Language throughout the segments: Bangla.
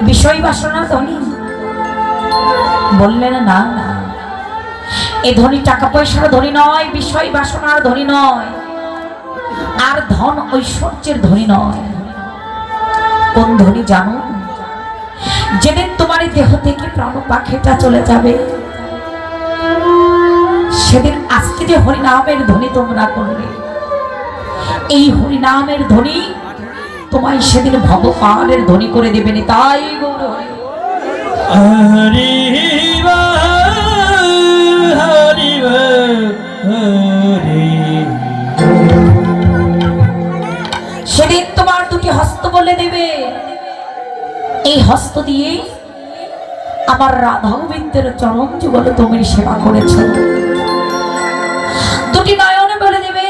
বিষয় বাসনা ধনী? বললেন না না, এ ধনী টাকা পয়সার ধনী নয়, বিষয় বাসনার ধনী নয়, আর ধন ঐশ্বর্যের ধনী নয়। কোন ধনী জানো? যেদিন তোমার দেহ থেকে প্রাণ পাখিটা চলে যাবে, সেদিন আজকে যে হরিনামের ধ্বনি তোমরা করবে, এই হরিনামের ধ্বনি তোমায় সেদিন ভগবানের ধ্বনি করে দেবেন। তাই গৌর হরি হরি হরি। সেদিন তোমার দুটি হস্ত বলে দেবে, এই হস্ত দিয়ে আমার রাধা গোবিন্দের চরণ যুগল তুমি সেবা করেছ। দুটি নয়নে বলে দেবে,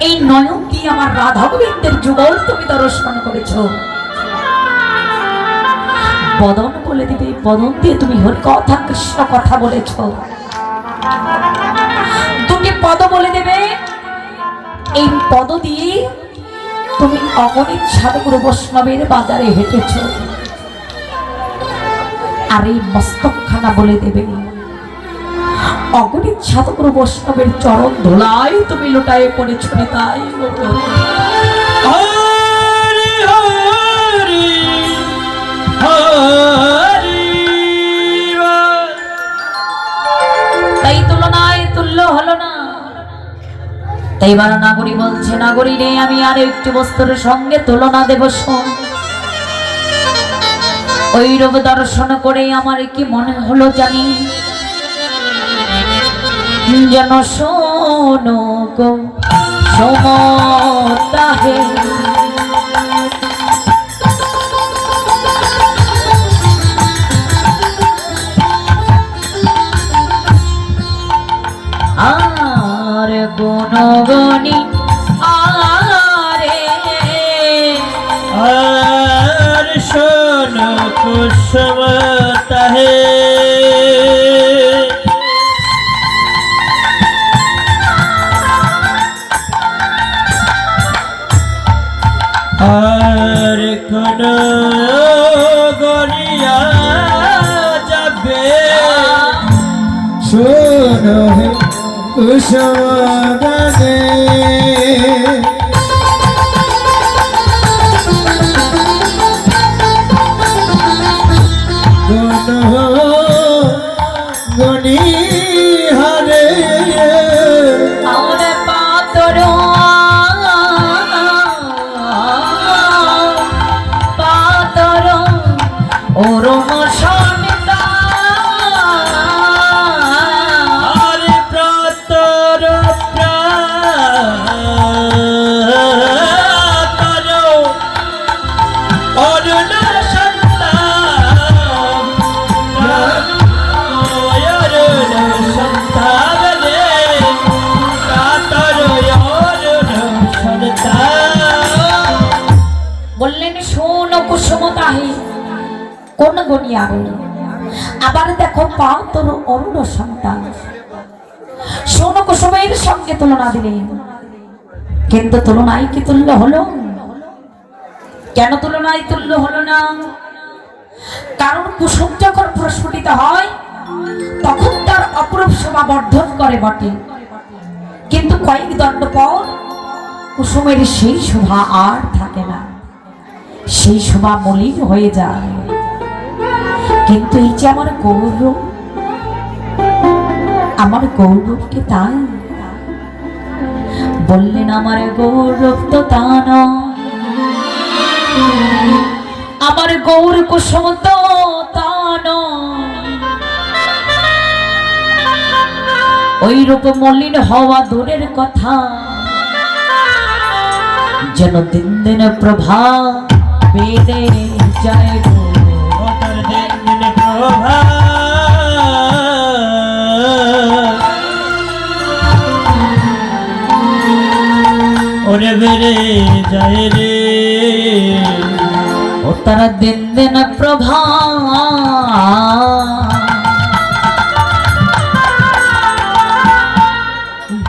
এই নয়ন দিয়ে আমার রাধা গোবিন্দের যুগল তুমি দর্শন করেছ। বদন বলে দিবে, বদন দিয়ে তুমি হরি কথা কৃষ্ণ কথা বলেছ। দুটি পদ বলে দেবে, এই পদ দিয়ে তুমি অগণিত সাধুগুরু বৈষ্ণবের বাজারে হেঁটেছ। আর এই মস্তকখানা বলে দেবে, অগণিত সাধুগুরু বৈষ্ণবের চরণ ধুলায় তুমি লুটায়ে পড়েছ। তাই হরি হরি হরি। তাই তুলনায় তুল্য হলো না। তাই এবার নাগরী বলছে, নাগরী রে, আমি আর একটি বস্তুর সঙ্গে তুলনা দেব। শোন, ওই রূপ দর্শন করে আমার কি মনে হলো জানি, যেন শোনো গো সমতাহে আর গুণগণী আরে আর শোন কুসুমতা হে। আর কোন গড়িয়া যাবে, শোনো হে কুসুমতা হে। গনি হারে আরে পাতর পাতর ওরম সমিতা আরে প্রাতর প্রাতর অরুণ সন্তান, অরুণ সন্তান রে, প্রাতর অরুণ সন্তান। বললেন, শোন কুসুমতাহে, কোন গনিয়া রে? আবার দেখো, পাও তোর অরুণ সন্তান। শোন কুসুমের সঙ্গে তুলনা দিলেন, কিন্তু তুলনায় কি তুল্য হলো? কেন তুলনায় তুল্য হলো না? কারণ কুসুম যখন প্রস্ফুটিত হয় তখন তার অপরূপ শোভা বর্ধন করে বটে, কিন্তু কয়েক দণ্ড পর কুসুমের সেই শোভা আর থাকে না, সেই শোভা মলিন হয়ে যায়। কিন্তু এই যে আমার গৌরব, আমার গৌরবকে তাই বললেন, আমার গৌরব তো তা নয়, আমার গৌর কুসুম তো তা নয়। ওই রূপ মলিন হওয়া দূরের কথা, যেন দিন দিন প্রভা বেড়ে যায় গো। দিন দিন প্রভা ওরে বেড়ে যায় রে, ও তারা দিন দিন প্রভা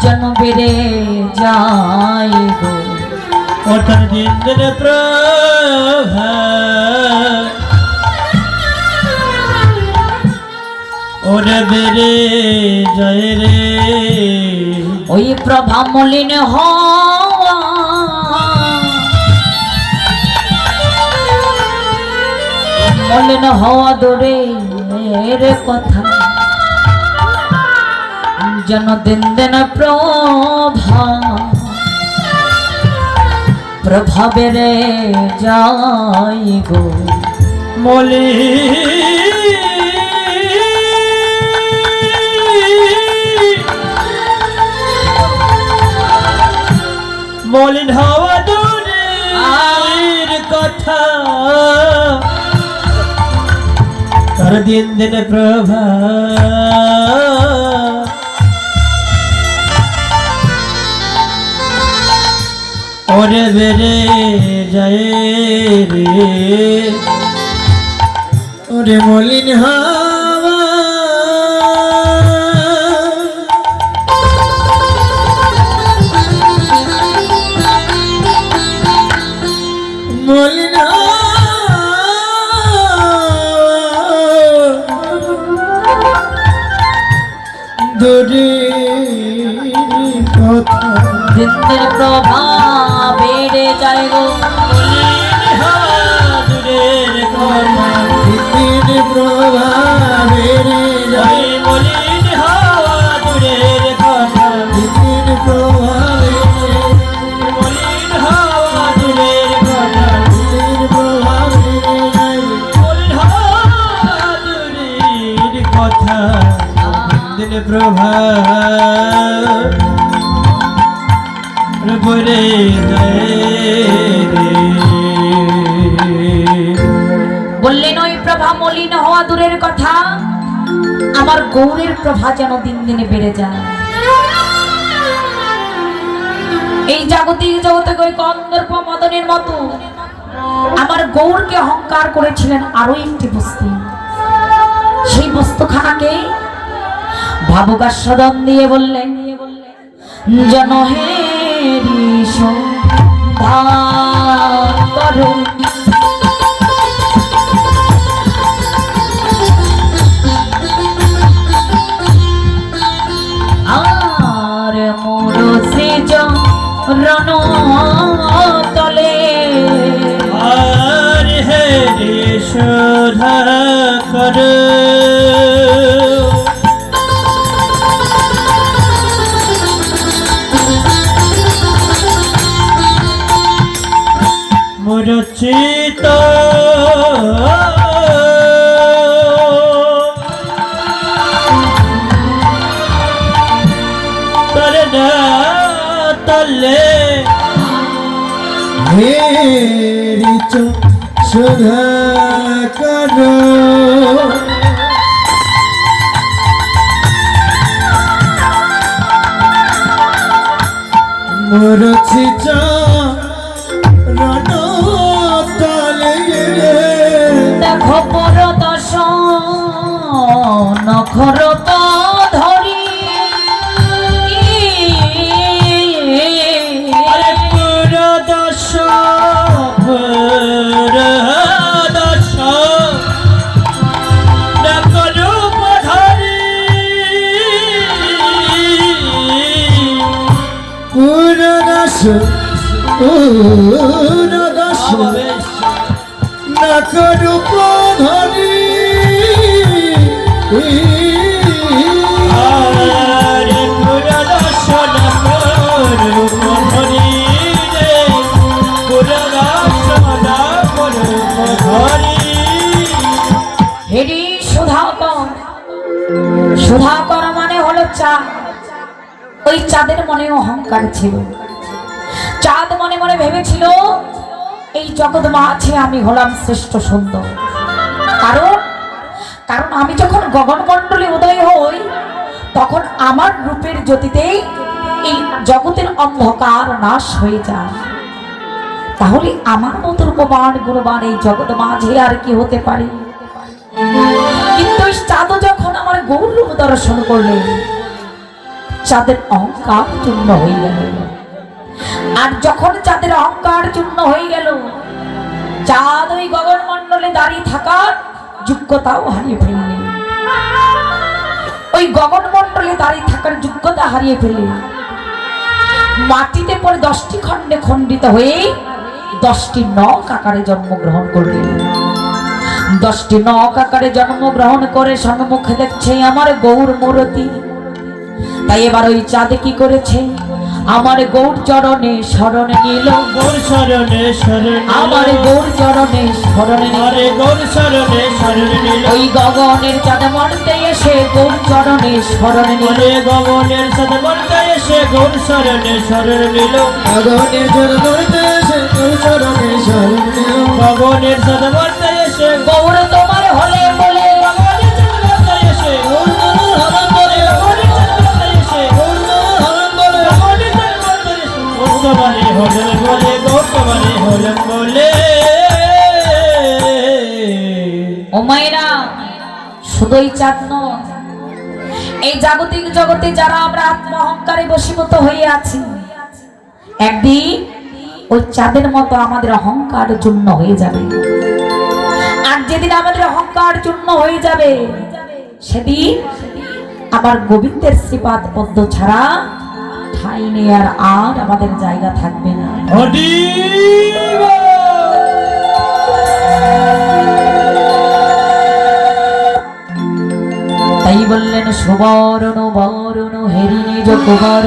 যেন বেড়ে যায় গো। ওটার দিন দিন প্রভা ওরে বেরে যায় রে ওই প্রভা মলিন হওয়া মলিন হওয়া দূরের কথা যেন দিন দিন প্রভাবের যাই গো মলি মলিন হওয়া দূরের কথা তার দিন দিন প্রভা ওরে বেড়ে যায় রে ওরে মলিন হাওয়া মলিন দূরের কথা দিনের প্রভা বেড়ে যায় গো দূরের কথা দিন প্রভা বেড়ে যায় মলিন হাওয়া দূরের কথা দিন প্রভা মলিন হাওয়া দূরের কথা দিন প্রভা বেড়ে যায় মলিন হাওয়া দূরের কথা দিন প্রভা বরে বললেন ওই প্রভা মলিন হওয়া দূরের কথা আমার গৌরের প্রভা যেন দিন দিনে বেড়ে যায় এই জাগতিক জগতে ওই কন্দর্প মদনের মতো আমার গৌরকে অহংকার করেছিলেন আরো একটি বস্তু সেই বস্তুখানাকে ভাবুকাস্বাদন দিয়ে বললেন যেন হে করো আর মোর সৃজন তলে আর হে শোধা কর মুরচিত তলে হেরি সুধা করো মরছি রণ তলে দেখো পর দর্শন খরত ধরি আরে পুরো দশ রূপ ধরি পুরদাস নাকরূপ ধরি আরে পুরো দশ রূপ ধরি রে পুরো দশ রূপ ধরি হেরি সুধাকর সুধাকর মানে হলো চাঁদ ওই চাঁদের মনে অহংকার ছিল চাঁদ মনে মনে ভেবেছিল এই জগৎ মাঝে আমি হলাম শ্রেষ্ঠ সুন্দর কারণ কারণ আমি যখন গগনমণ্ডলে উদয় হই তখন আমার রূপের জ্যোতিতেই এই জগতের অন্ধকার নাশ হয়ে যায় তাহলে আমার মতো রূপবান গুণবান এই জগৎ মাঝে আর কি হতে পারে কিন্তু ওই চাঁদও যখন আমার গৌর রূপ দর্শন করলেন চাঁদের অহংকার চূর্ণ হয়ে গেল আর যখন চাঁদের অহংকার চূর্ণ হয়ে গেল চাঁদ ওই গগনমণ্ডলে দাঁড়িয়ে থাকার যোগ্যতাও হারিয়ে ফেললেন ওই গগনমণ্ডলে দাঁড়িয়ে থাকার যোগ্যতা হারিয়ে ফেলে মাটিতে পড়ে 10টি খণ্ডে খণ্ডিত হয়ে 10টি নখ আকারে জন্মগ্রহণ করলেন। 10টি নখ আকারে জন্মগ্রহণ করে সম্মুখে দেখছে আমার গৌর মূরতি। তাই এবার ওই চাঁদ কি করেছে, আমার গৌর চরণে শরণ নিল, গৌর শরণে শরণ আমার গৌর চরণে শরণ নিল। আরে গৌর শরণে শরণ নিল, ওই গগনের চাঁদ মর্তে এসে গৌর চরণে শরণ নিল। আরে গগনের সাথে বলতে এসে গৌর শরণে শরণ নিল, গগনের চরণে এসে গৌর চরণে শরণ নিল। গগনের সাথে বলতে এসে গৌর তোমার হলে বলে গগনের সাথে বলতে এসে গৌর নামের হরণ বলে, গগনের সাথে বলতে এসে গৌর নামের হরণ বলে, গগনের সাথে বলতে এসে গৌর তোমারে হলেন বলে, গৌর তোমারে হলেন বলে। ও মায়েরা, শুধুই চাঁদ নয়, এই জাগতিক জগতে যারা আমরা আত্ম অহংকারে বশীভূত হয়ে আছি, একদিন ওই চাঁদের মতো আমাদের অহংকার চূর্ণ হয়ে যাবে। আর যেদিন আমাদের অহংকার চূর্ণ হয়ে যাবে, সেদিন আমার গোবিন্দের শ্রীপাদ পদ্ম ছাড়া ঠাঁই নেই, আর আমাদের জায়গা থাকবে না। তাই বললেন সুবর্ণ বরণ হেরি নিজ কুমার।